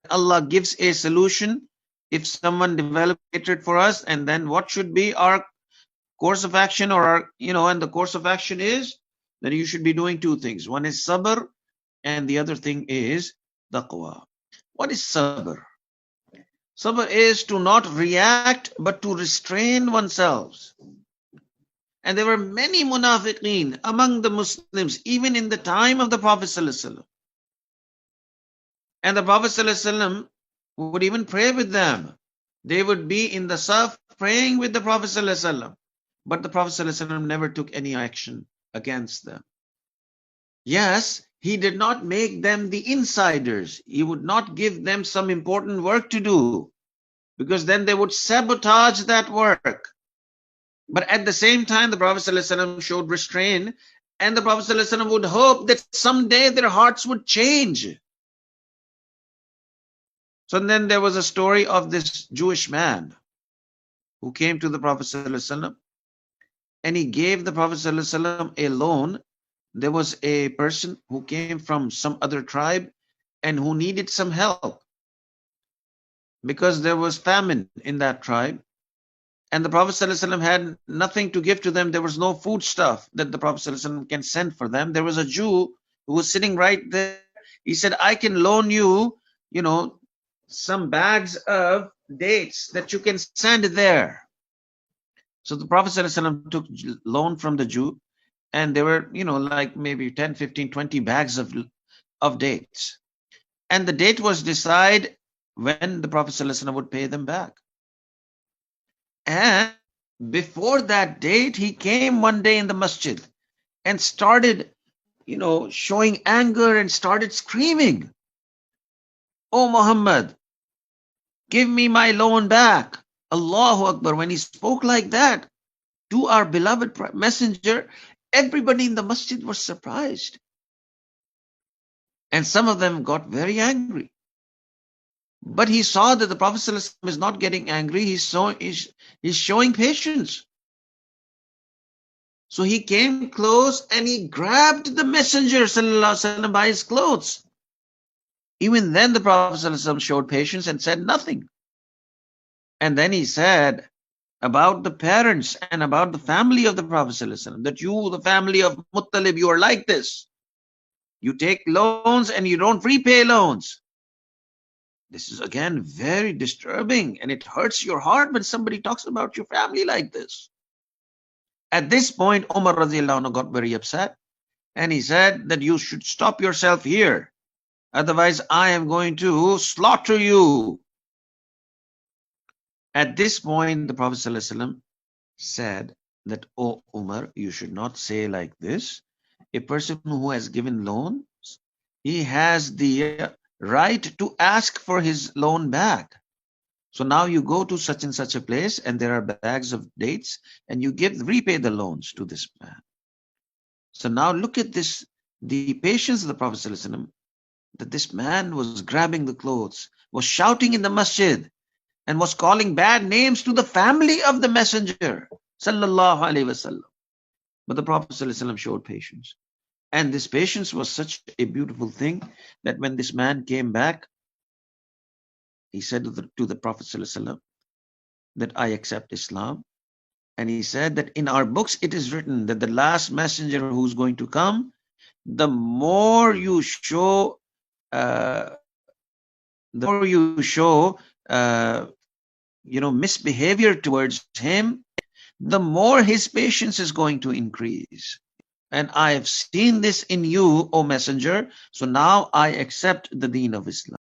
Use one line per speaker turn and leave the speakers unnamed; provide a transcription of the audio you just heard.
Allah gives a solution if someone develops hatred for us, and then what should be our course of action, or our, and the course of action is that you should be doing two things. One is sabr, and the other thing is taqwa. What is sabr? Sabr is to not react, but to restrain oneself. And there were many munafiqeen among the Muslims, even in the time of the Prophet ﷺ. And the Prophet ﷺ would even pray with them. They would be in the saf praying with the Prophet ﷺ. But the Prophet ﷺ never took any action against them. Yes, he did not make them the insiders. He would not give them some important work to do, because then they would sabotage that work. But at the same time, the Prophet ﷺ showed restraint, and the Prophet ﷺ would hope that someday their hearts would change. So then there was a story of this Jewish man who came to the Prophet ﷺ, and he gave the Prophet ﷺ a loan. There was a person who came from some other tribe and who needed some help because there was famine in that tribe. And the Prophet ﷺ had nothing to give to them. There was no food stuff that the Prophet ﷺ can send for them. There was a Jew who was sitting right there. He said, I can loan you, some bags of dates that you can send there. So the Prophet ﷺ took loan from the Jew, and there were, like maybe 10, 15, 20 bags of dates. And the date was decided when the Prophet ﷺ would pay them back. And before that date, he came one day in the masjid and started, showing anger and started screaming, "Oh Muhammad, give me my loan back." Allahu Akbar. When he spoke like that to our beloved messenger, everybody in the masjid was surprised. And some of them got very angry. But he saw that the Prophet ﷺ is not getting angry. He's showing patience. So he came close and he grabbed the Messenger ﷺ by his clothes. Even then the Prophet ﷺ showed patience and said nothing. And then he said about the parents and about the family of the Prophet ﷺ, that you, the family of Muttalib, you are like this. You take loans and you don't repay loans. This is again very disturbing, and it hurts your heart when somebody talks about your family like this. At this point, Umar radiallahu anhu got very upset, and he said that you should stop yourself here. Otherwise, I am going to slaughter you. At this point, the Prophet ﷺ said that, "Oh Umar, you should not say like this. A person who has given loans, he has the right to ask for his loan back. So now you go to such and such a place and there are bags of dates and you repay the loans to this man." So now look at this, the patience of the Prophet ﷺ, that this man was grabbing the clothes, was shouting in the masjid, and was calling bad names to the family of the messenger sallallahu alaihi wasallam. But the Prophet ﷺ showed patience. And this patience was such a beautiful thing that when this man came back, he said to the Prophet ﷺ that I accept Islam. And he said that in our books it is written that the last messenger who's going to come, the more you show, misbehavior towards him, the more his patience is going to increase. And I have seen this in you, O messenger, so now I accept the deen of Islam.